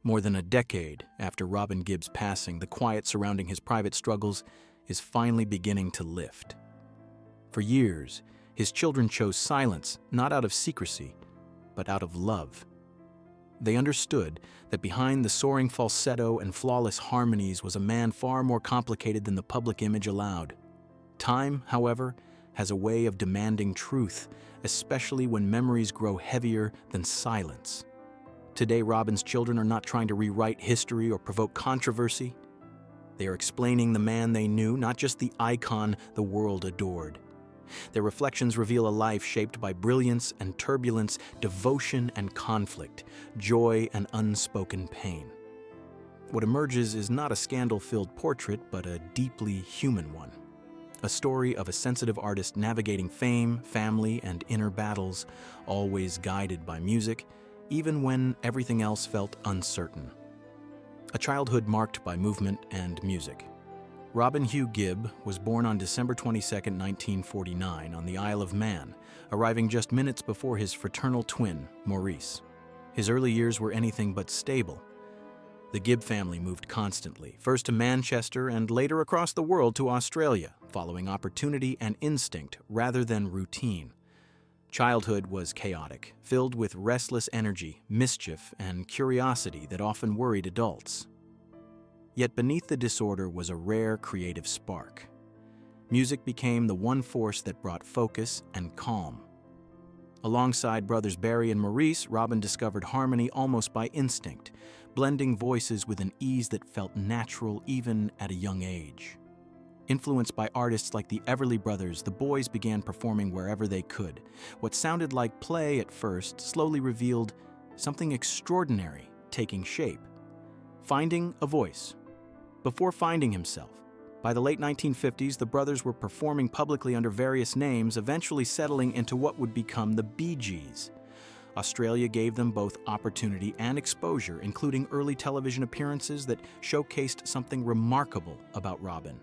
More than a decade after Robin Gibb's passing, the quiet surrounding his private struggles is finally beginning to lift. For years, his children chose silence, not out of secrecy, but out of love. They understood that behind the soaring falsetto and flawless harmonies was a man far more complicated than the public image allowed. Time, however, has a way of demanding truth, especially when memories grow heavier than silence. Today, Robin's children are not trying to rewrite history or provoke controversy. They are explaining the man they knew, not just the icon the world adored. Their reflections reveal a life shaped by brilliance and turbulence, devotion and conflict, joy and unspoken pain. What emerges is not a scandal-filled portrait, but a deeply human one. A story of a sensitive artist navigating fame, family, and inner battles, always guided by music, even when everything else felt uncertain. A childhood marked by movement and music. Robin Hugh Gibb was born on December 22, 1949, on the Isle of Man, arriving just minutes before his fraternal twin, Maurice. His early years were anything but stable. The Gibb family moved constantly, first to Manchester and later across the world to Australia, following opportunity and instinct rather than routine. Childhood was chaotic, filled with restless energy, mischief, and curiosity that often worried adults. Yet beneath the disorder was a rare creative spark. Music became the one force that brought focus and calm. Alongside brothers Barry and Maurice, Robin discovered harmony almost by instinct, blending voices with an ease that felt natural even at a young age. Influenced by artists like the Everly Brothers, the boys began performing wherever they could. What sounded like play at first slowly revealed something extraordinary taking shape. Finding a voice. Before finding himself, by the late 1950s, the brothers were performing publicly under various names, eventually settling into what would become the Bee Gees. Australia gave them both opportunity and exposure, including early television appearances that showcased something remarkable about Robin.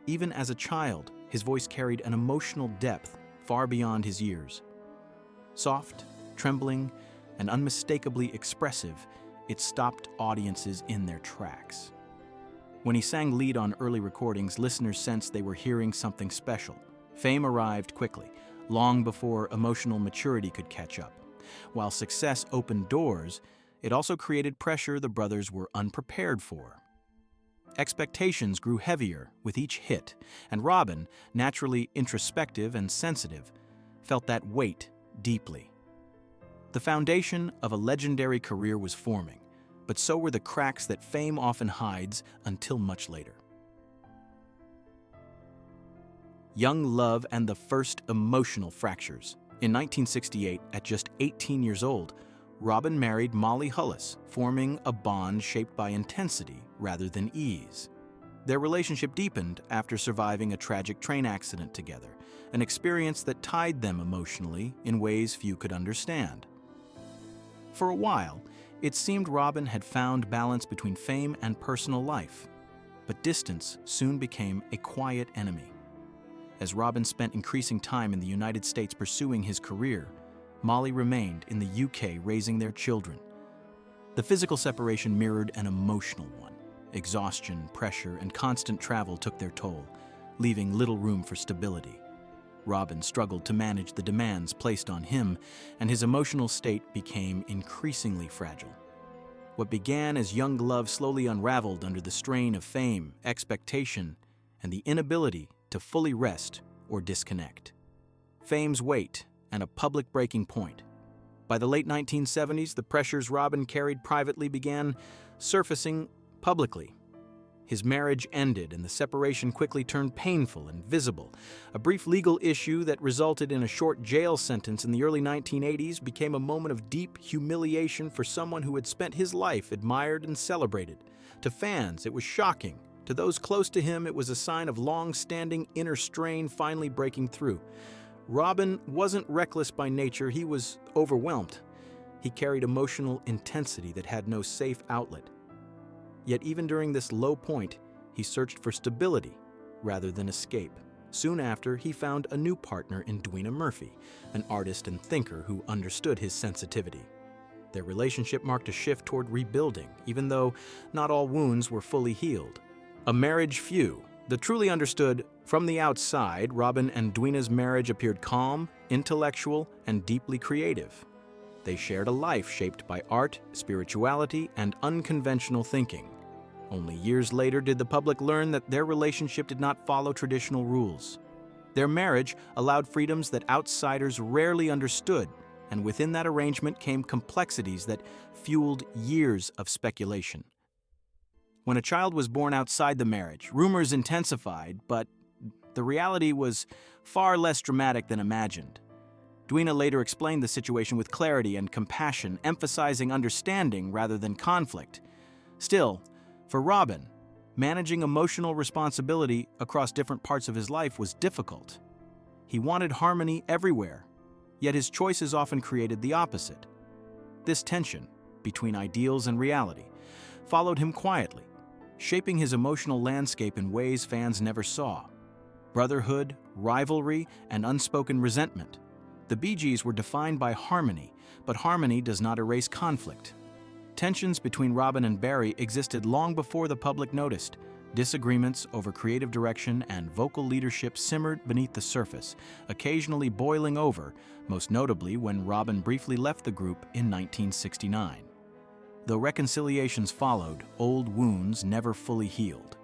Even as a child, his voice carried an emotional depth far beyond his years. Soft, trembling, and unmistakably expressive, it stopped audiences in their tracks. When he sang lead on early recordings, listeners sensed they were hearing something special. Fame arrived quickly, long before emotional maturity could catch up. While success opened doors, it also created pressure the brothers were unprepared for. Expectations grew heavier with each hit, and Robin, naturally introspective and sensitive, felt that weight deeply. The foundation of a legendary career was forming, but so were the cracks that fame often hides until much later. Young love and the first emotional fractures. In 1968, at just 18 years old, Robin married Molly Hullis, forming a bond shaped by intensity rather than ease. Their relationship deepened after surviving a tragic train accident together, an experience that tied them emotionally in ways few could understand. For a while, it seemed Robin had found balance between fame and personal life, but distance soon became a quiet enemy. As Robin spent increasing time in the United States pursuing his career, Molly remained in the UK raising their children. The physical separation mirrored an emotional one. Exhaustion, pressure, and constant travel took their toll, leaving little room for stability. Robin struggled to manage the demands placed on him, and his emotional state became increasingly fragile. What began as young love slowly unraveled under the strain of fame, expectation, and the inability to fully rest or disconnect. Fame's weight and a public breaking point. By the late 1970s, the pressures Robin carried privately began surfacing publicly. His marriage ended and the separation quickly turned painful and visible. A brief legal issue that resulted in a short jail sentence in the early 1980s became a moment of deep humiliation for someone who had spent his life admired and celebrated. To fans, it was shocking. To those close to him, it was a sign of long-standing inner strain finally breaking through. Robin wasn't reckless by nature, he was overwhelmed. He carried emotional intensity that had no safe outlet. Yet even during this low point, he searched for stability rather than escape. Soon after, he found a new partner in Dwina Murphy, an artist and thinker who understood his sensitivity. Their relationship marked a shift toward rebuilding, even though not all wounds were fully healed. A marriage few. The truly understood, from the outside, Robin and Dwina's marriage appeared calm, intellectual, and deeply creative. They shared a life shaped by art, spirituality, and unconventional thinking. Only years later did the public learn that their relationship did not follow traditional rules. Their marriage allowed freedoms that outsiders rarely understood, and within that arrangement came complexities that fueled years of speculation. When a child was born outside the marriage, rumors intensified, but the reality was far less dramatic than imagined. Dwina later explained the situation with clarity and compassion, emphasizing understanding rather than conflict. Still, for Robin, managing emotional responsibility across different parts of his life was difficult. He wanted harmony everywhere, yet his choices often created the opposite. This tension between ideals and reality followed him quietly, shaping his emotional landscape in ways fans never saw. Brotherhood, rivalry, and unspoken resentment. The Bee Gees were defined by harmony, but harmony does not erase conflict. Tensions between Robin and Barry existed long before the public noticed. Disagreements over creative direction and vocal leadership simmered beneath the surface, occasionally boiling over, most notably when Robin briefly left the group in 1969. Though reconciliations followed, old wounds never fully healed.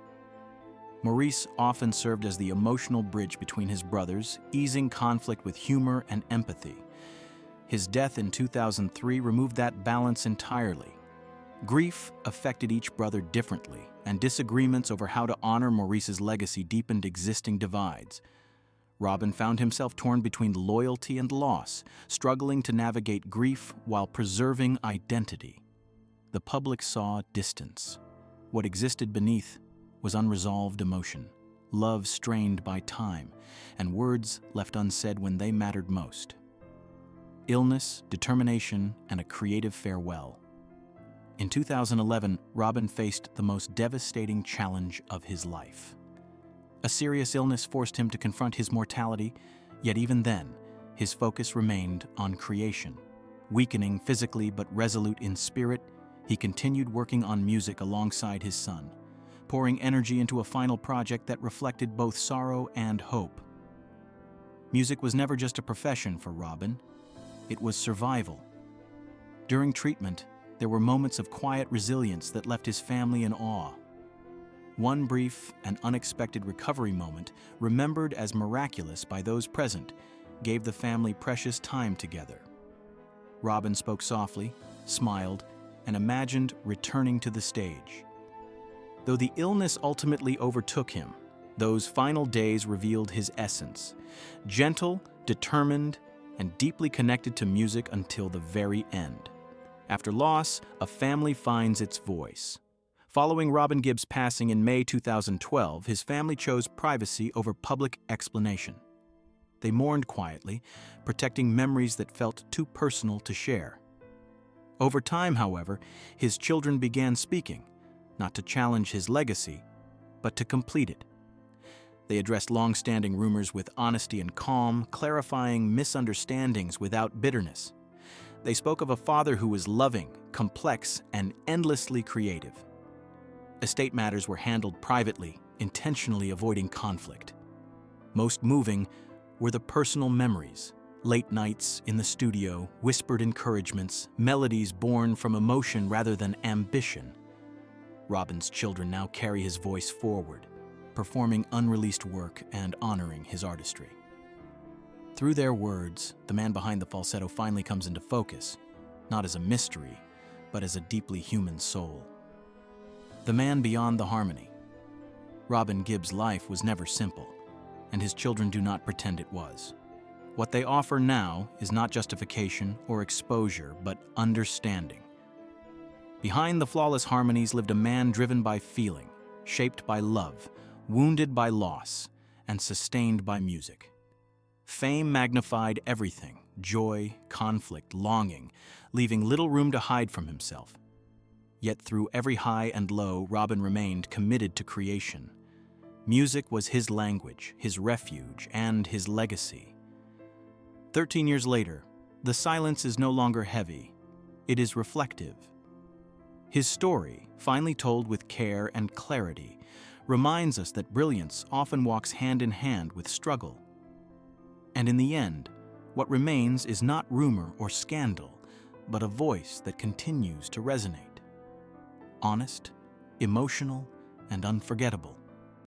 Maurice often served as the emotional bridge between his brothers, easing conflict with humor and empathy. His death in 2003 removed that balance entirely. Grief affected each brother differently, and disagreements over how to honor Maurice's legacy deepened existing divides. Robin found himself torn between loyalty and loss, struggling to navigate grief while preserving identity. The public saw distance. What existed beneath was unresolved emotion, love strained by time, and words left unsaid when they mattered most. Illness, determination, and a creative farewell. In 2011, Robin faced the most devastating challenge of his life. A serious illness forced him to confront his mortality, yet even then, his focus remained on creation. Weakening physically but resolute in spirit, he continued working on music alongside his son, pouring energy into a final project that reflected both sorrow and hope. Music was never just a profession for Robin, it was survival. During treatment, there were moments of quiet resilience that left his family in awe. One brief and unexpected recovery moment, remembered as miraculous by those present, gave the family precious time together. Robin spoke softly, smiled, and imagined returning to the stage. Though the illness ultimately overtook him, those final days revealed his essence, gentle, determined, and deeply connected to music until the very end. After loss, a family finds its voice. Following Robin Gibb's passing in May 2012, his family chose privacy over public explanation. They mourned quietly, protecting memories that felt too personal to share. Over time, however, his children began speaking, not to challenge his legacy, but to complete it. They addressed long-standing rumors with honesty and calm, clarifying misunderstandings without bitterness. They spoke of a father who was loving, complex, and endlessly creative. Estate matters were handled privately, intentionally avoiding conflict. Most moving were the personal memories, late nights in the studio, whispered encouragements, melodies born from emotion rather than ambition. Robin's children now carry his voice forward, performing unreleased work and honoring his artistry. Through their words, the man behind the falsetto finally comes into focus, not as a mystery, but as a deeply human soul. The man beyond the harmony. Robin Gibb's life was never simple, and his children do not pretend it was. What they offer now is not justification or exposure, but understanding. Behind the flawless harmonies lived a man driven by feeling, shaped by love, wounded by loss, and sustained by music. Fame magnified everything, joy, conflict, longing, leaving little room to hide from himself. Yet through every high and low, Robin remained committed to creation. Music was his language, his refuge, and his legacy. 13 years later, the silence is no longer heavy. it is reflective. His story, finely told with care and clarity, reminds us that brilliance often walks hand in hand with struggle. And in the end, what remains is not rumor or scandal, but a voice that continues to resonate. Honest, emotional, and unforgettable.